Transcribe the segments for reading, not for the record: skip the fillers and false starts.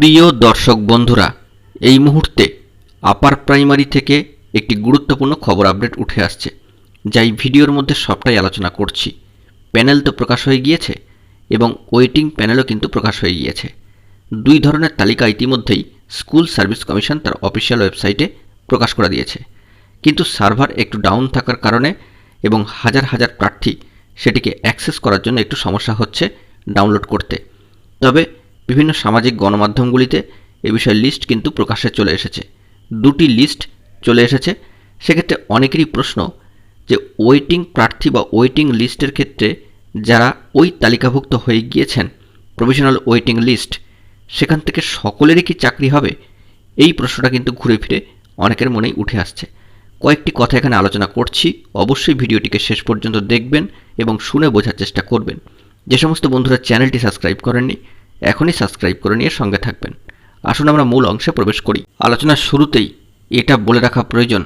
প্রিয় দর্শক বন্ধুরা, এই মুহূর্তে আপার প্রাইমারি থেকে একটি গুরুত্বপূর্ণ খবর আপডেট উঠে আসছে, যা এই ভিডিওর মধ্যে সবটাই আলোচনা করছি। প্যানেল তো প্রকাশ হয়ে গিয়েছে এবং ওয়েটিং প্যানেলও কিন্তু প্রকাশ হয়ে গিয়েছে। দুই ধরনের তালিকা ইতিমধ্যেই স্কুল সার্ভিস কমিশন তার অফিসিয়াল ওয়েবসাইটে প্রকাশ করে দিয়েছে, কিন্তু সার্ভার একটু ডাউন থাকার কারণে এবং হাজার হাজার প্রার্থী সেটিকে অ্যাক্সেস করার জন্য একটু সমস্যা হচ্ছে ডাউনলোড করতে। তবে বিভিন্ন সামাজিক গণমাধ্যমগুলিতে এ বিষয়ে লিস্ট কিন্তু প্রকাশ্যে চলে এসেছে। দুটি লিস্ট চলে এসেছে। সেক্ষেত্রে অনেকেরই প্রশ্ন যে ওয়েটিং প্রার্থী বা ওয়েটিং লিস্টের ক্ষেত্রে যারা ওই তালিকাভুক্ত হয়ে গিয়েছেন প্রভিশনাল ওয়েটিং লিস্ট, সেখান থেকে সকলেরই কি চাকরি হবে? এই প্রশ্নটা কিন্তু ঘুরে ফিরে অনেকের মনেই উঠে আসছে। কয়েকটি কথা এখানে আলোচনা করছি, অবশ্যই ভিডিওটিকে শেষ পর্যন্ত দেখবেন এবং শুনে বোঝার চেষ্টা করবেন। যে সমস্ত বন্ধুরা চ্যানেলটি সাবস্ক্রাইব করেননি, এখনই সাবস্ক্রাইব করে নিয়ে সঙ্গে থাকবেন। আসুন আমরা মূল অংশে প্রবেশ করি। আলোচনার শুরুতেই এটা বলে রাখা প্রয়োজন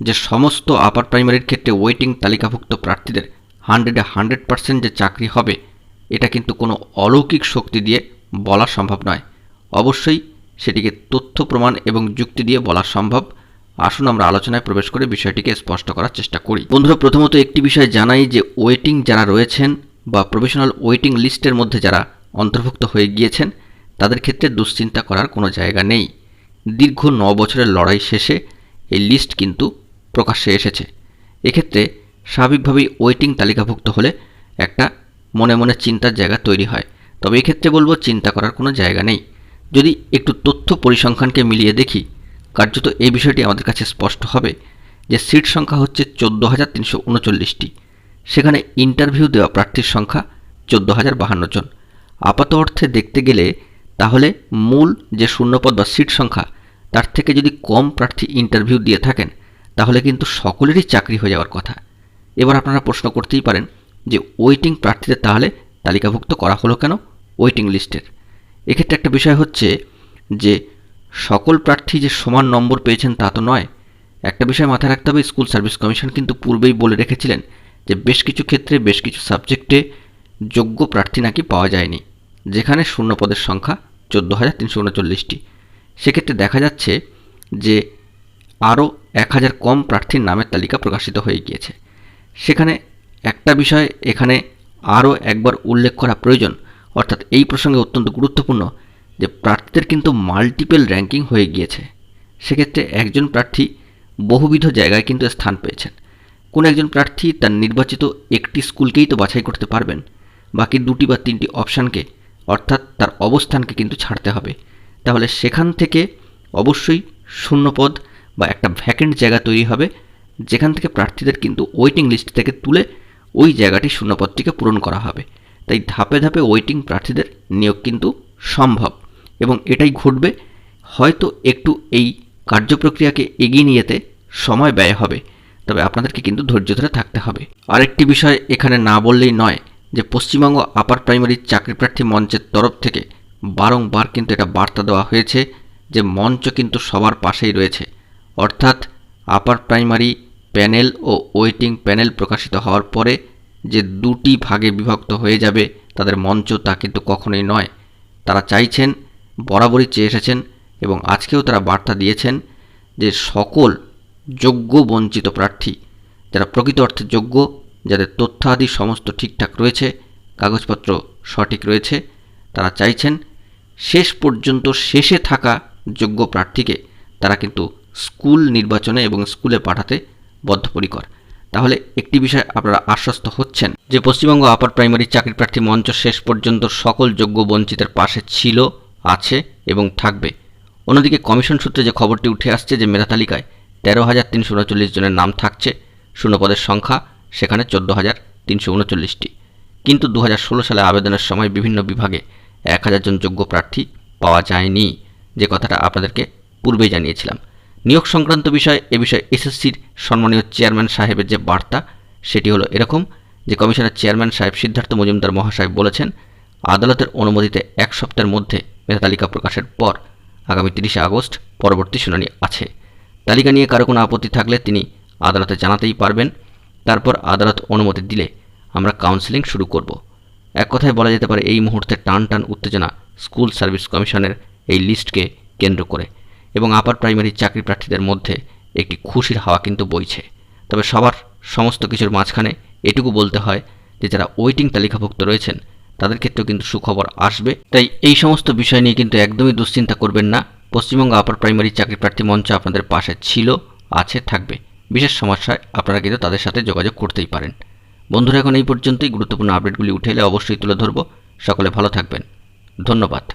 যে সমস্ত আপার প্রাইমারির ক্ষেত্রে ওয়েটিং তালিকাভুক্ত প্রার্থীদের 100% যে চাকরি হবে, এটা কিন্তু কোনো অলৌকিক শক্তি দিয়ে বলা সম্ভব নয়। অবশ্যই সেটিকে তথ্য প্রমাণ এবং যুক্তি দিয়ে বলা সম্ভব। আসুন আমরা আলোচনায় প্রবেশ করে বিষয়টিকে স্পষ্ট করার চেষ্টা করি। বন্ধুরা, প্রথমত একটি বিষয় জানাই যে ওয়েটিং যারা রয়েছেন বা প্রভিশনাল ওয়েটিং লিস্টের মধ্যে যারা অন্তর্ভুক্ত হয়ে গিয়েছেন, তাদের ক্ষেত্রে দুশ্চিন্তা করার কোনো জায়গা নেই। দীর্ঘ 9 বছরের লড়াই শেষে এই লিস্ট কিন্তু প্রকাশ্যে এসেছে। এক্ষেত্রে স্বাভাবিকভাবেই ওয়েটিং তালিকাভুক্ত হলে একটা মনে মনে চিন্তার জায়গা তৈরি হয়। তবে এক্ষেত্রে বলবো চিন্তা করার কোনো জায়গা নেই। যদি একটু তথ্য পরিসংখ্যানকে মিলিয়ে দেখি, কার্যত এই বিষয়টি আমাদের কাছে স্পষ্ট হবে যে সিট সংখ্যা হচ্ছে 14,339টি। সেখানে ইন্টারভিউ দেওয়া প্রার্থীর সংখ্যা 14,052 জন। আপাত অর্থে দেখতে গেলে তাহলে মূল যে শূন্যপদ বা সিট সংখ্যা, তার থেকে যদি কম প্রার্থী ইন্টারভিউ দিয়ে থাকেন, তাহলে কিন্তু সকলেরই চাকরি হয়ে যাওয়ার কথা। এবার আপনারা প্রশ্ন করতেই পারেন যে ওয়েটিং প্রার্থীদের তাহলে তালিকাভুক্ত করা হলো কেন ওয়েটিং লিস্টের? এক্ষেত্রে একটা বিষয় হচ্ছে যে সকল প্রার্থী যে সমান নম্বর পেয়েছেন তা তো নয়। একটা বিষয় মাথায় রাখতে হবে, স্কুল সার্ভিস কমিশন কিন্তু পূর্বেই বলে রেখেছিলেন যে বেশ কিছু ক্ষেত্রে বেশ কিছু সাবজেক্টে যোগ্য প্রার্থী নাকি পাওয়া যায়নি, যেখানে শূন্যপদের সংখ্যা 14,339টি। সেক্ষেত্রে দেখা যাচ্ছে যে আরও 1,000 কম প্রার্থীর নামের তালিকা প্রকাশিত হয়ে গিয়েছে। সেখানে একটা বিষয় এখানে আরও একবার উল্লেখ করা প্রয়োজন, অর্থাৎ এই প্রসঙ্গে অত্যন্ত গুরুত্বপূর্ণ যে প্রার্থীদের কিন্তু মাল্টিপল র্যাঙ্কিং হয়ে গিয়েছে। সেক্ষেত্রে একজন প্রার্থী বহুবিধ জায়গায় কিন্তু স্থান পেয়েছেন। কোন একজন প্রার্থী তার নির্বাচিত একটি স্কুলকেই তো বাছাই করতে পারবেন, বাকি 2টি বা 3টি অপশানকে, অর্থাৎ তার অবস্থানকে কিন্তু ছাড়তে হবে। তাহলে সেখান থেকে অবশ্যই শূন্যপদ বা একটা ভ্যাকেন্ট জায়গা তৈরি হবে, যেখান থেকে প্রার্থীদের কিন্তু ওয়েটিং লিস্ট থেকে তুলে ওই জায়গাটি শূন্যপদটিকে পূরণ করা হবে। তাই ধাপে ধাপে ওয়েটিং প্রার্থীদের নিয়োগ কিন্তু সম্ভব এবং এটাই ঘটবে। হয়তো একটু এই কার্যপ্রক্রিয়াকে এগিয়ে নিয়ে যেতে সময় ব্যয় হবে, তবে আপনাদেরকে কিন্তু ধৈর্য ধরে থাকতে হবে। আরেকটি বিষয় এখানে না বললেই নয় যে পশ্চিমবঙ্গ আপার প্রাইমারি চাকরি প্রার্থী মঞ্চের তরফ থেকে বারংবার কিন্তু এটা বার্তা দেওয়া হয়েছে যে মঞ্চ কিন্তু সবার পাশেই রয়েছে। অর্থাৎ আপার প্রাইমারি প্যানেল ও ওয়েটিং প্যানেল প্রকাশিত হওয়ার পরে যে 2টি ভাগে বিভক্ত হয়ে যাবে তাদের মঞ্চ, তা কিন্তু কখনোই নয়। তারা চাইছেন, বরাবরই চেয়ে এসেছেন এবং আজকেও তারা বার্তা দিয়েছেন যে সকল যোগ্য বঞ্চিত প্রার্থী, যারা প্রকৃত অর্থে যোগ্য, যাদের তথ্যাদি সমস্ত ঠিকঠাক রয়েছে, কাগজপত্র সঠিক রয়েছে, তারা চাইছেন শেষ পর্যন্ত শেষে থাকা যোগ্য প্রার্থীকে তারা কিন্তু স্কুল নির্বাচনে এবং স্কুলে পাঠাতে বদ্ধপরিকর। তাহলে একটি বিষয় আপনারা আশ্বস্ত হচ্ছেন যে পশ্চিমবঙ্গ আপার প্রাইমারি চাকরি প্রার্থী মঞ্চ শেষ পর্যন্ত সকল যোগ্য বঞ্চিতের পাশে ছিল, আছে এবং থাকবে। অন্যদিকে কমিশন সূত্রে যে খবরটি উঠে আসছে যে মেধা তালিকায় 13,339 জনের নাম থাকছে, শূন্যপদের সংখ্যা সেখানে 14,339টি। কিন্তু 2016 সালে আবেদনের সময় বিভিন্ন বিভাগে 1,000 জন যোগ্য প্রার্থী পাওয়া যায়নি, যে কথাটা আপনাদেরকে পূর্বেই জানিয়েছিলাম। নিয়োগ সংক্রান্ত বিষয়, এ বিষয়ে এসএসসির সম্মানীয় চেয়ারম্যান সাহেবের যে বার্তা, সেটি হলো এরকম যে কমিশনের চেয়ারম্যান সাহেব সিদ্ধার্থ মজুমদার মহাশয় বলেছেন, আদালতের অনুমতিতে 1 সপ্তাহের মধ্যে মেধা তালিকা প্রকাশের পর আগামী 30শে আগস্ট পরবর্তী শুনানি আছে। তালিকা নিয়ে কারো কোনো আপত্তি থাকলে তিনি আদালতে জানাতেই পারবেন। তারপর আদালত অনুমতি দিলে আমরা কাউন্সেলিং শুরু করব। এক কথায় বলা যেতে পারে এই মুহূর্তে টান টান উত্তেজনা স্কুল সার্ভিস কমিশনের এই লিস্টকে কেন্দ্র করে, এবং আপার প্রাইমারি চাকরি প্রার্থীদের মধ্যে একটি খুশির হাওয়া কিন্তু বইছে। তবে সবার সমস্ত কিছুর মাঝখানে এটুকু বলতে হয় যে যারা ওয়েটিং তালিকাভুক্ত রয়েছেন তাদের ক্ষেত্রেও কিন্তু সুখবর আসবে। তাই এই সমস্ত বিষয় নিয়ে কিন্তু একদমই দুশ্চিন্তা করবেন না। পশ্চিমবঙ্গ আপার প্রাইমারি চাকরি প্রার্থী মঞ্চ আপনাদের পাশে ছিল, আছে, থাকবে। বিশেষ সমস্যায় আপনারা কিন্তু তাদের সাথে যোগাযোগ করতেই পারেন। বন্ধুরা, এখন এই পর্যন্তই। গুরুত্বপূর্ণ আপডেটগুলি উঠে এলে অবশ্যই তুলে ধরব। সকলে ভালো থাকবেন। ধন্যবাদ।